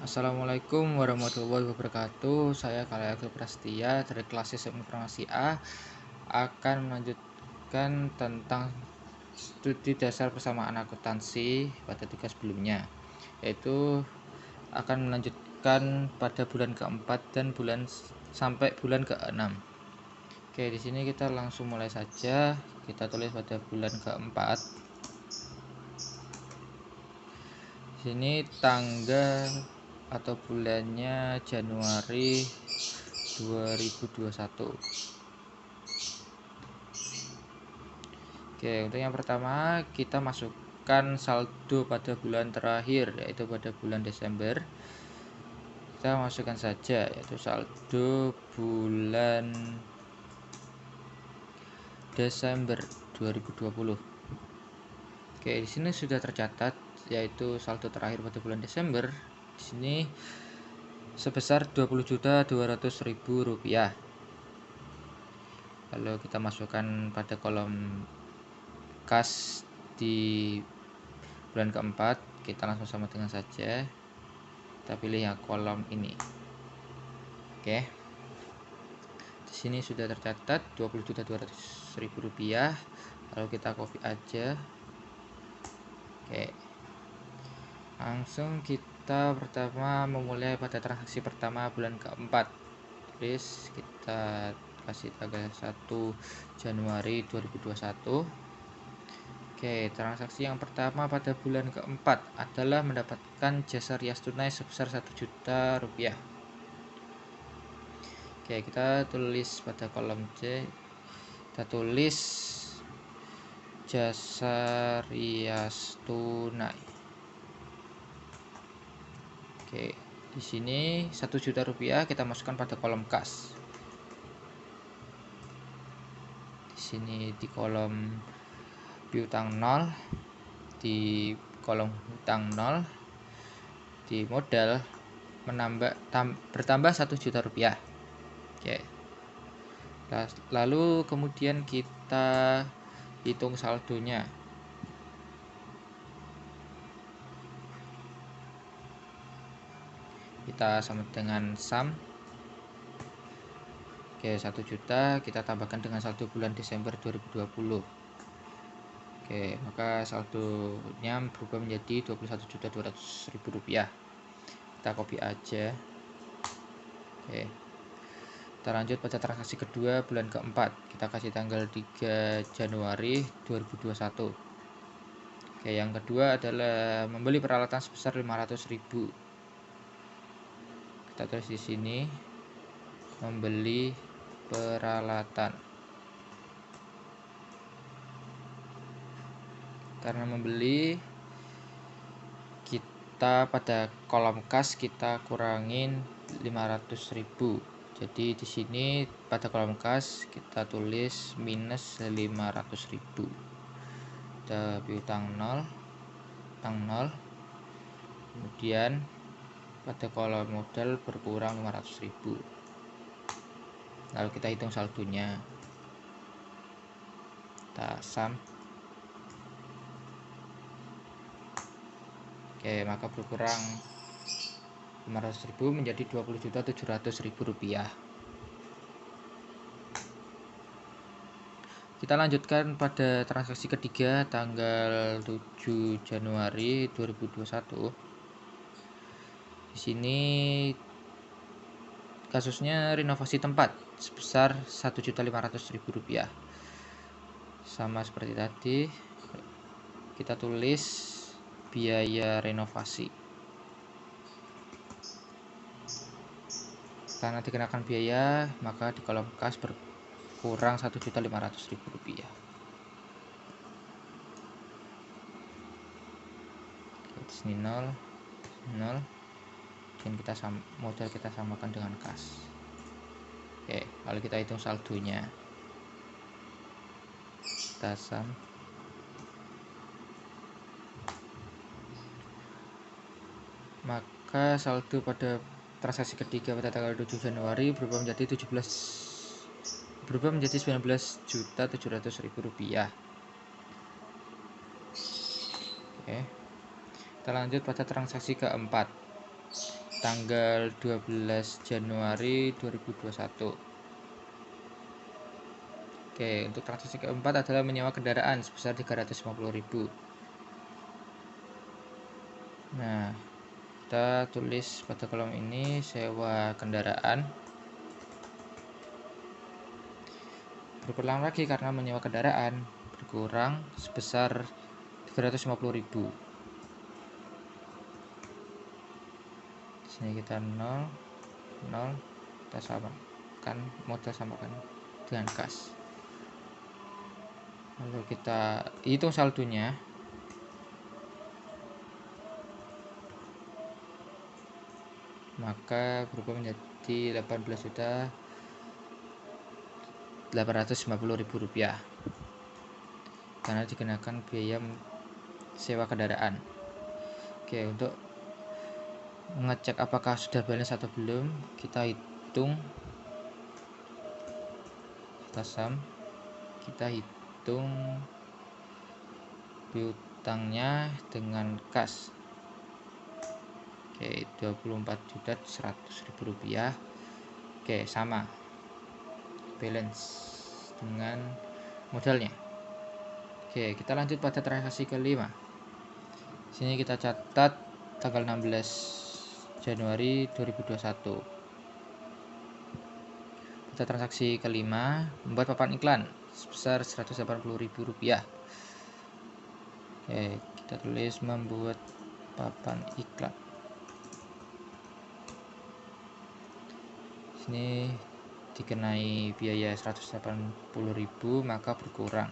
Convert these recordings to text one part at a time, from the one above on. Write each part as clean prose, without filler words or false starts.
Assalamualaikum warahmatullahi wabarakatuh. Saya Khalil Prastia dari kelas Sistem Informasi A akan melanjutkan tentang studi dasar persamaan akuntansi pada tugas sebelumnya, yaitu akan melanjutkan pada bulan keempat dan sampai bulan keenam. Oke, di sini kita langsung mulai saja. Kita tulis pada bulan keempat. Sini tanggal atau bulannya Januari 2021. Oke, untuk yang pertama kita masukkan saldo pada bulan terakhir, yaitu pada bulan Desember. Kita masukkan saja yaitu saldo bulan Desember 2020. Oke, di sini sudah tercatat yaitu saldo terakhir pada bulan Desember di sini sebesar Rp20.200.000. Lalu kita masukkan pada kolom kas di bulan keempat, kita langsung sama dengan saja. Kita pilih yang kolom ini. Oke. Di sini sudah tercatat Rp20.200.000. Lalu kita copy aja. Oke. Langsung kita pertama memulai pada transaksi pertama bulan keempat. Tulis kita kasih tanggal 1 Januari 2021. Oke, transaksi yang pertama pada bulan keempat adalah mendapatkan jasa rias tunai sebesar Rp1.000.000. Oke, kita tulis pada kolom C, kita tulis jasa rias tunai. Oke, di sini Rp1.000.000 kita masukkan pada kolom kas. Di sini di kolom piutang 0, di kolom hutang 0, di modal bertambah Rp1.000.000. Oke. Lalu kemudian kita hitung saldonya. Kita sama dengan sum. Oke, 1 juta kita tambahkan dengan saldo bulan Desember 2020. Oke, maka saldonya berubah menjadi Rp21.200.000. Kita copy aja. Oke. Kita lanjut pada transaksi kedua bulan keempat. Kita kasih tanggal 3 Januari 2021. Oke, yang kedua adalah membeli peralatan sebesar Rp500.000. Kita tulis di sini membeli peralatan. Karena membeli, kita pada kolom kas kita kurangin 500.000. Jadi di sini pada kolom kas kita tulis minus 500.000. Kita piutang 0, utang 0. Kemudian pada kolom modal berkurang 500.000. Lalu kita hitung saldonya. Kita sum. Oke, maka berkurang 500.000 menjadi Rp20.700.000. Kita lanjutkan pada transaksi ketiga tanggal 7 Januari 2021. Di sini kasusnya renovasi tempat sebesar Rp1.500.000. Sama seperti tadi, kita tulis biaya renovasi. Karena dikenakan biaya, maka di kolom kas berkurang Rp1.500.000. Di sini 0, 0. Dan modal kita samakan dengan kas. Oke, lalu kita hitung saldonya. Kita sum. Maka saldo pada transaksi ketiga pada tanggal 7 Januari berubah menjadi Rp19.700.000. Oke. Kita lanjut pada transaksi keempat tanggal 12 Januari 2021. Oke, untuk transaksi keempat adalah menyewa kendaraan sebesar 350.000. Nah, kita tulis pada kolom ini sewa kendaraan. Berulang lagi karena menyewa kendaraan berkurang sebesar 350.000. Sini kita 0 0, kita samakan modal samakan dengan kas. Lalu kita hitung saldonya. Maka berubah menjadi 18.850.000 rupiah karena dikenakan biaya sewa kendaraan. Oke, untuk mengecek apakah sudah balance atau belum, kita hitung, kita hitung piutangnya dengan kas. Oke, 24.100.000 rupiah. Oke, sama balance dengan modalnya. Oke, kita lanjut pada transaksi kelima. Sini kita catat tanggal 16 Januari 2021. Pada transaksi kelima, membuat papan iklan sebesar 180.000 rupiah. Oke, kita tulis membuat papan iklan. Sini dikenai biaya 180.000, maka berkurang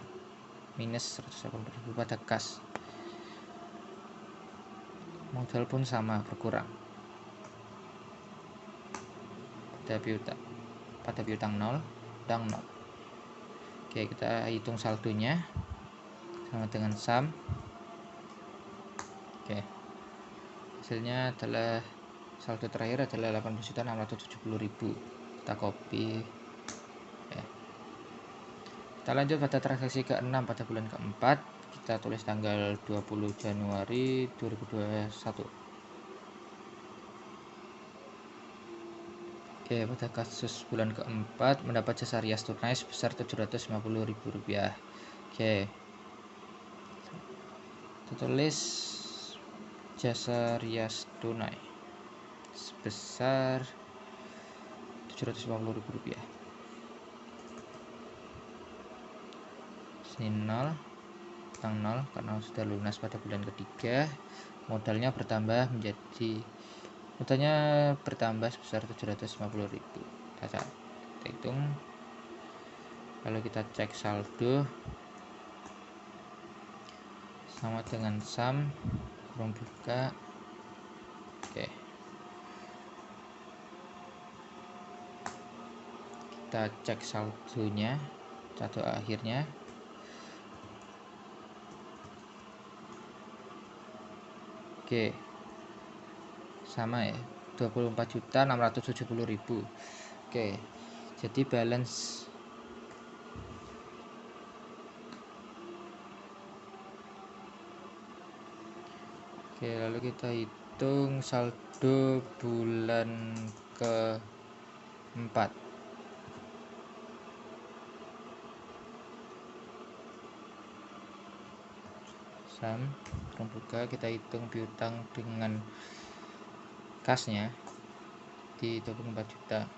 minus 180.000 pada kas. Modal pun sama, berkurang. Pada piutang 0, utang 0. Oke, kita hitung saldonya sama dengan sum. Oke, hasilnya adalah saldo terakhir adalah 18.670.000. Kita copy. Oke. Kita lanjut pada transaksi ke-6 pada bulan keempat. Kita tulis tanggal 20 Januari 2021. Oke, pada kasus bulan keempat mendapat jasa rias tunai sebesar 750.000 rupiah. Oke, kita tulis jasa rias tunai sebesar 750.000 rupiah. Sini 0, utang 0 karena sudah lunas pada bulan ketiga. Modalnya bertambah sebesar 750.000. Kita hitung, lalu kita cek saldo sama dengan sum kurung buka. Oke, kita cek saldonya, saldo akhirnya. Oke, sama ya, 24.670.000. Oke, jadi balance lalu kita hitung saldo bulan keempat. Sum buka, kita hitung piutang dengan kasnya di 24 juta.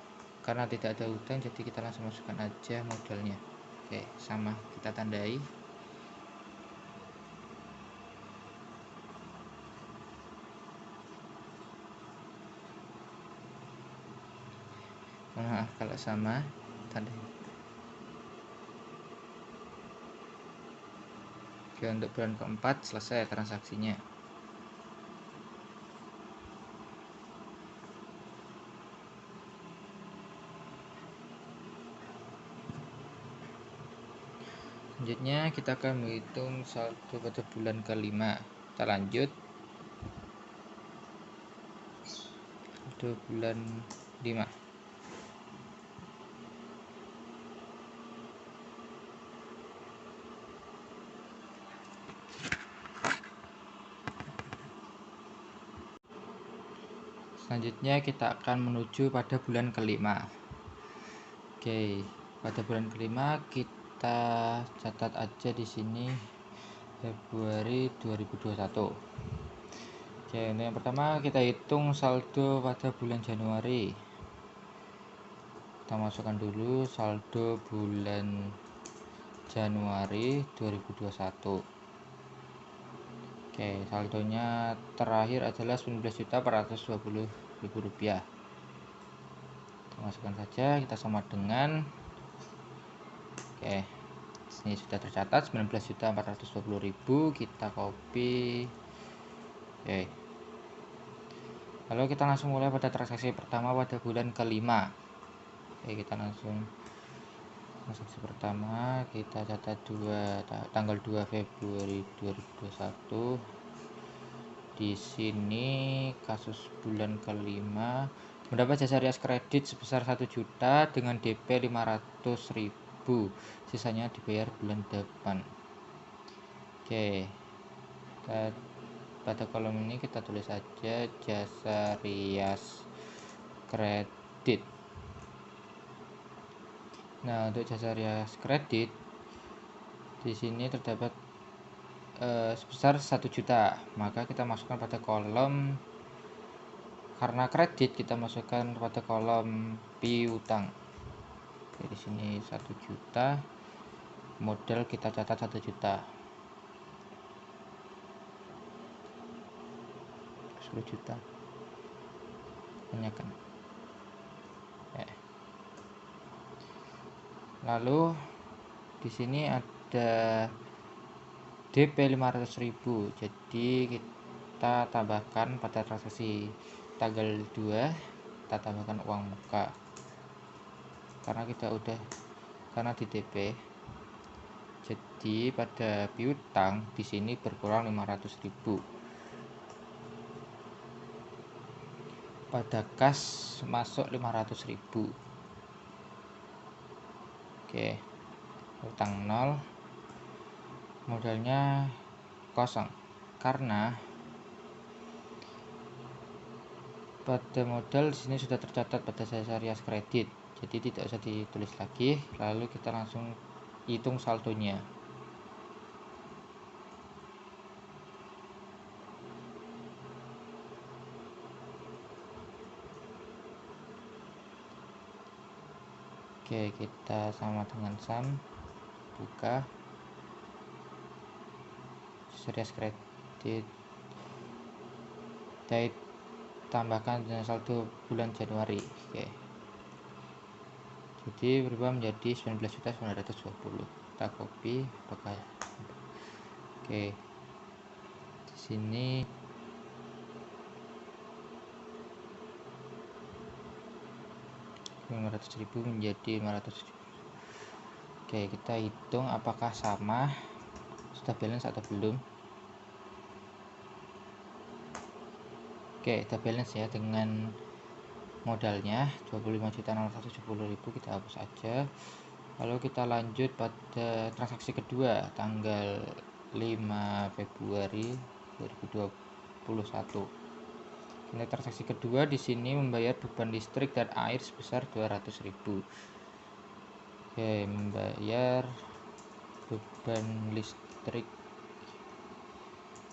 Karena tidak ada utang, jadi kita langsung masukkan aja modalnya. Oke, sama, kita tandai. Maaf kalau sama, tandai. Oke, untuk bulan keempat selesai transaksinya. Selanjutnya kita akan menghitung saldo pada bulan kelima. Kita lanjut. Saldo bulan 5. Selanjutnya kita akan menuju pada bulan kelima. Oke, pada bulan kelima kita catat aja di sini Februari 2021. Oke, ini yang pertama kita hitung saldo pada bulan Januari. Kita masukkan dulu saldo bulan Januari 2021. Oke, saldonya terakhir adalah Rp19.420.000. Kita masukkan saja, kita sama dengan, oke, ini sudah tercatat 19.420.000. Kita copy. Oke, lalu kita langsung mulai pada transaksi pertama pada bulan kelima. Oke, kita langsung transaksi pertama, kita catat tanggal 2 Februari 2021. Di sini kasus bulan kelima mendapat jasa rias kredit sebesar 1 juta dengan DP 500.000, sisanya dibayar bulan depan. Oke, pada kolom ini kita tulis saja jasa rias kredit. Nah, untuk jasa rias kredit di sini terdapat sebesar 1 juta, maka kita masukkan pada kolom, karena kredit kita masukkan pada kolom piutang. Oke, di sini 1 juta, modal kita catat 1 juta. 10 juta tanyakan. Lalu di sini ada DP 500.000, jadi kita tambahkan pada transaksi tanggal 2, kita tambahkan uang muka karena di DP. Jadi pada piutang di sini berkurang 500.000. Pada kas masuk 500.000. Oke, utang 0, modalnya kosong karena pada modal di sini sudah tercatat pada jasa rias kredit, jadi tidak usah ditulis lagi. Lalu kita langsung hitung saldonya. Oke, kita sama dengan SAM, buka jasa rias kredit, kita tambahkan dengan saldo bulan Januari. Oke, jadi berubah menjadi 19.920. Kita copy, pakai. Oke, di sini Rp500.000 menjadi 500. Oke, kita hitung apakah sama, sudah balance atau belum. Oke, kita balance ya dengan modalnya 25.670.000, kita hapus aja. Lalu kita lanjut pada transaksi kedua tanggal 5 Februari 2021. Ini transaksi kedua di sini membayar beban listrik dan air sebesar 200.000. Oke, membayar beban listrik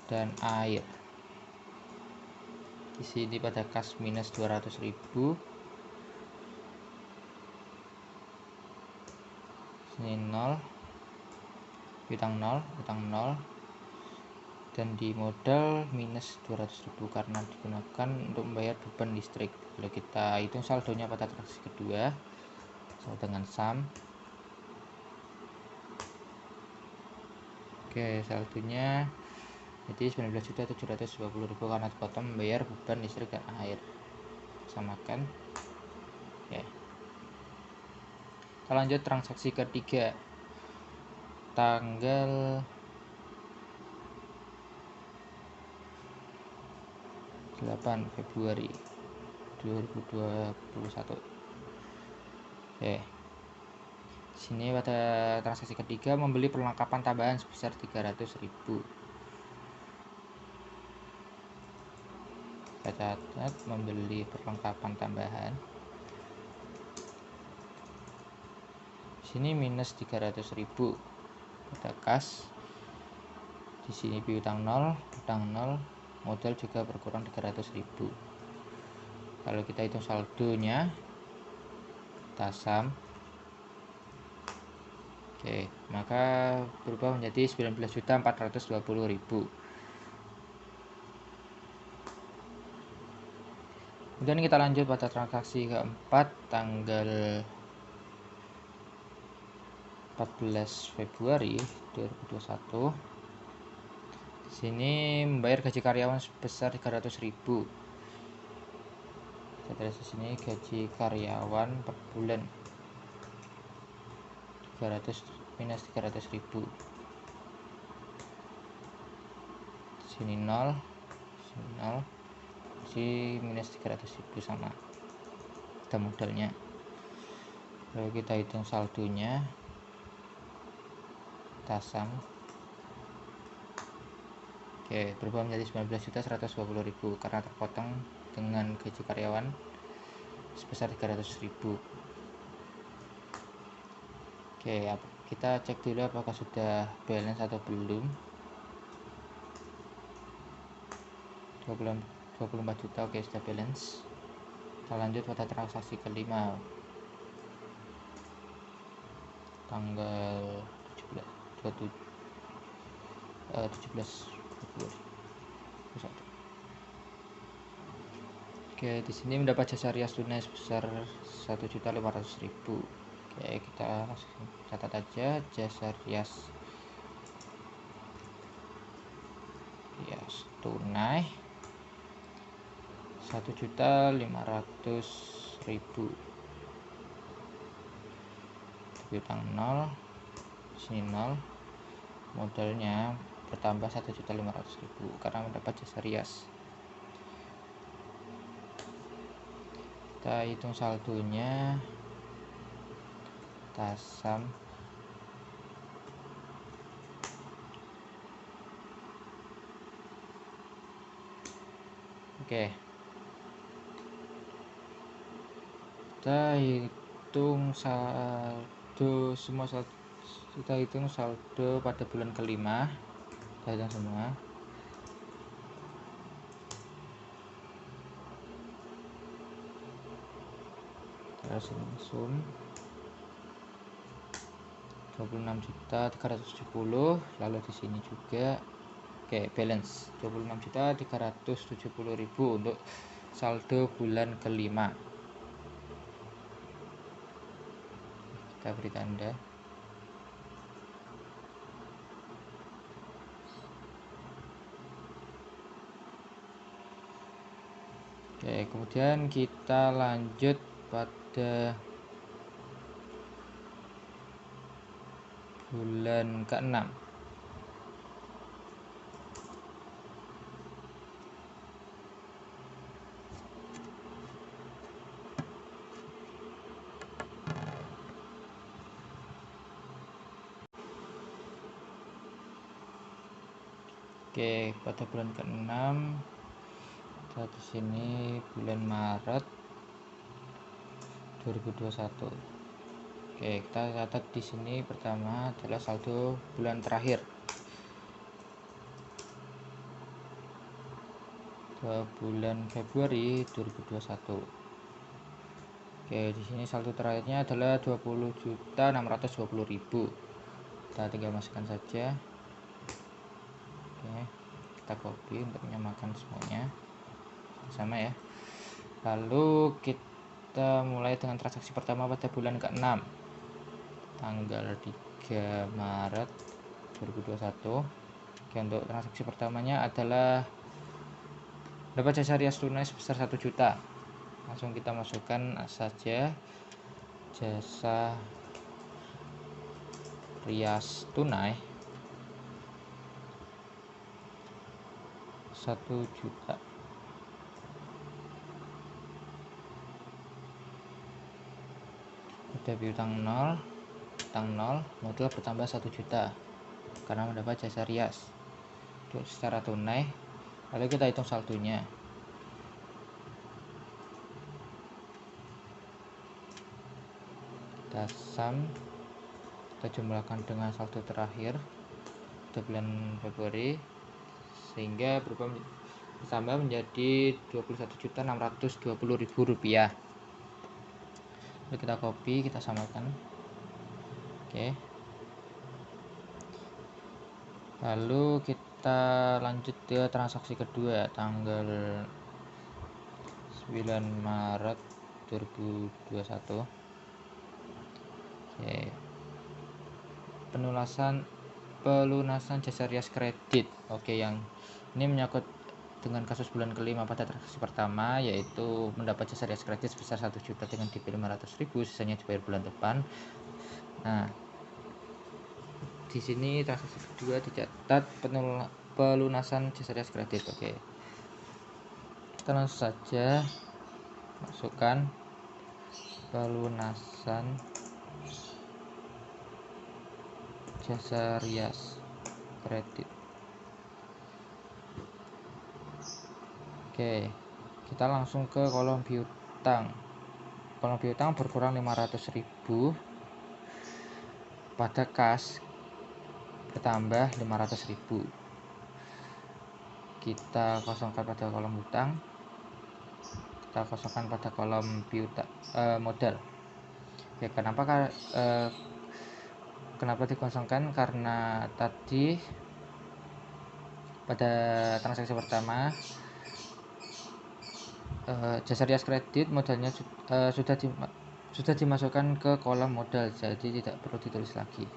dan air. Di sini pada kas minus 200.000. Sini 0, utang 0, dan di modal minus 200.000 karena digunakan untuk membayar beban listrik. Lalu kita hitung saldonya pada transaksi kedua sama dengan SAM. Oke, saldonya jadi 19.720.000 karena dipotong membayar beban listrik dan air. Samakan. Oke, kita lanjut transaksi ketiga tanggal 8 Februari 2021. Oke, sini pada transaksi ketiga membeli perlengkapan tambahan sebesar 300.000. Kita catat membeli perlengkapan tambahan. Sini minus 300.000 pada kas. Di sini piutang 0, modal juga berkurang 300.000. Kalau kita hitung saldonya, tasam, oke, maka berubah menjadi 19.420.000. Kemudian kita lanjut pada transaksi keempat tanggal 14 Februari 2021. Sini membayar gaji karyawan sebesar 300.000. Kita tulis di sini gaji karyawan per bulan 300 minus 300.000. Sini 0, sini 0, sini minus 300.000 sama. Kita modalnya. Lalu kita hitung saldonya. Tasam. Oke, berubah menjadi 19.120.000 karena terpotong dengan gaji karyawan sebesar 300.000. Oke, kita cek dulu apakah sudah balance atau belum. 24 juta, oke, sudah balance. Kita lanjut pada transaksi kelima tanggal 17 Februari. Oke, di sini mendapat jasa rias tunai sebesar 1.500.000. Oke, kita catat aja jasa rias tunai 1.500.000. Piutang 0, sini 0, modalnya bertambah 1.500.000 karena mendapat jasa rias. Kita hitung saldonya. Tasam. Oke. Kita hitung saldo semua kita hitung saldo pada bulan kelima. Kita hitung semua. Terus sum 26.370.000, lalu di sini juga oke, balance 26.370.000 untuk saldo bulan kelima. Kita beri tanda. Oke, kemudian kita lanjut pada bulan ke-6. Oke, pada bulan ke-6 kita di sini bulan Maret 2021. Oke, kita catat di sini pertama adalah saldo bulan terakhir. Ke bulan Februari 2021. Oke, di sini saldo terakhirnya adalah 20.620.000. Kita tinggal masukkan saja. Oke, kita copy untuk menyamakan semuanya sama ya. Lalu kita mulai dengan transaksi pertama pada bulan ke-6 tanggal 3 Maret 2021. Oke, untuk transaksi pertamanya adalah dapat jasa rias tunai sebesar 1 juta. Langsung kita masukkan saja jasa rias tunai 1 juta. Udah piutang 0, modal bertambah 1 juta karena mendapat jasa rias untuk secara tunai. Lalu kita hitung saldonya. kita sum, kita jumlahkan dengan saldo terakhir pada bulan Februari sehingga berubah bertambah menjadi Rp21.620.000. Lalu kita copy, kita samakan. Oke. Lalu kita lanjut ke transaksi kedua tanggal 9 Maret 2021. Oke. Pelunasan jasa rias kredit. Oke, yang ini menyangkut dengan kasus bulan kelima pada transaksi pertama, yaitu mendapat jasa rias kredit sebesar 1 juta dengan DP 500.000, sisanya dibayar bulan depan. Nah, di sini transaksi kedua dicatat pelunasan jasa rias kredit. Oke, kita langsung saja masukkan pelunasan jasa rias kredit. Oke, kita langsung ke kolom piutang. Kolom piutang berkurang 500.000, pada kas bertambah 500.000. Kita kosongkan pada kolom hutang, kita kosongkan pada kolom piutang modal. Oke, kenapa dikosongkan? Karena tadi pada transaksi pertama jasa rias kredit modalnya sudah dimasukkan ke kolom modal, jadi tidak perlu ditulis lagi.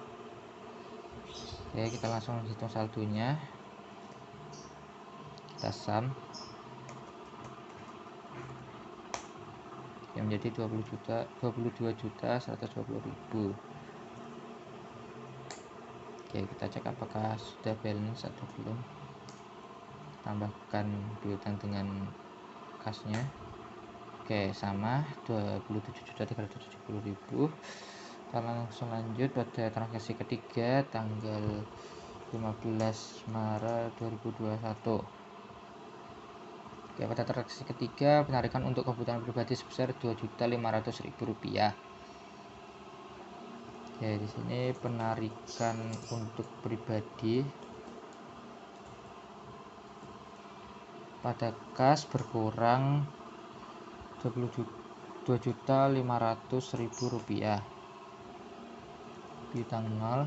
Oke, kita langsung hitung saldonya. Kita sum. Yang menjadi 22.120.000. Oke, kita cek apakah sudah balance atau belum. Tambahkan piutang dengan kasnya. Oke, sama 27.370.000. Kita langsung lanjut pada transaksi ketiga tanggal 15 Maret 2021. Oke, pada transaksi ketiga penarikan untuk kebutuhan pribadi sebesar Rp2.500.000. Oke, di sini penarikan untuk pribadi pada kas berkurang Rp22.500.000. Piutang 0,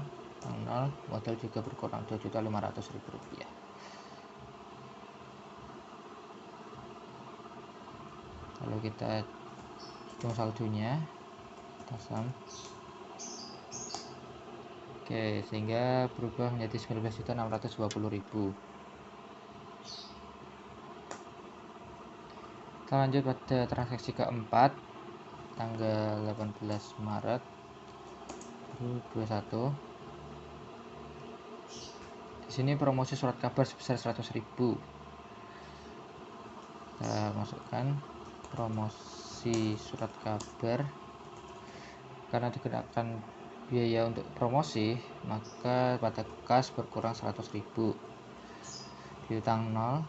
modal juga berkurang Rp2.500.000. Lalu kita hitung saldonya, kita sum. Oke, sehingga berubah menjadi 19.620.000. Kita lanjut pada transaksi keempat tanggal 18 Maret 2021. Di sini promosi surat kabar sebesar 100.000. Kita masukkan promosi surat kabar. Karena dikenakan biaya untuk promosi, maka pada kas berkurang 100.000. Piutang 0,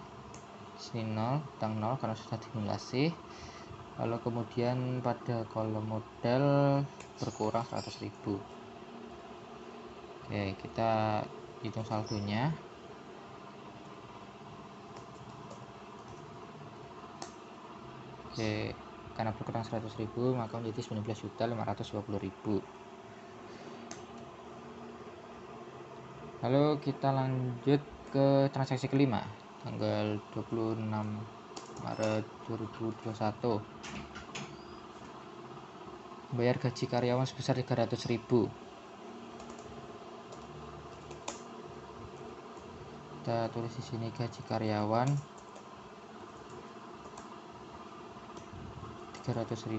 sini 0, hutang 0 karena sudah dimulasi. Lalu kemudian pada kolom modal berkurang 100.000. Oke, kita hitung saldonya. Oke, karena berkurang 100.000 maka menjadi 19.520.000. Lalu kita lanjut ke transaksi kelima tanggal 26 Maret 2021. Bayar gaji karyawan sebesar 300.000. Kita tulis di sini gaji karyawan 300.000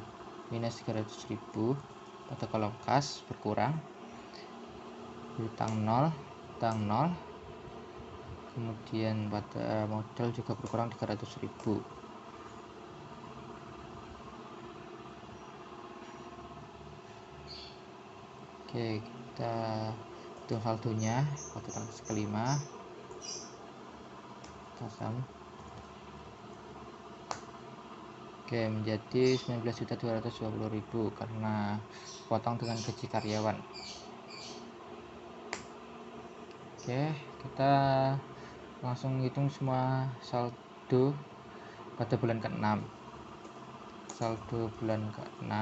minus 300.000, pada kolom kas berkurang. Hutang 0, hutang 0, kemudian pada modal juga berkurang 300.000. Oke, kita hitung saldonya pada transaksi kelima. Kita sum. Oke, menjadi 19.220.000 karena potong dengan gaji karyawan. Oke, kita langsung hitung semua saldo pada bulan ke-6. Saldo bulan ke-6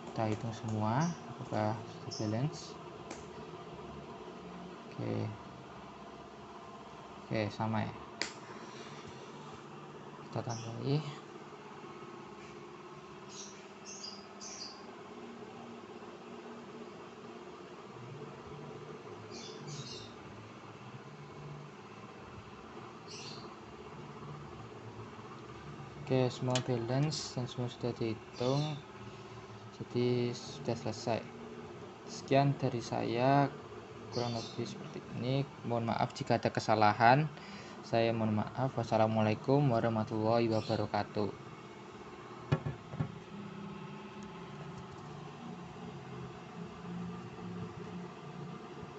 kita hitung semua apakah balance. Oke, sama ya, kita tambahi. Oke, semua balance dan semua sudah dihitung, jadi sudah selesai. Sekian dari saya, kurang lebih seperti ini. Mohon maaf jika ada kesalahan. Saya mohon maaf. Wassalamualaikum warahmatullahi wabarakatuh.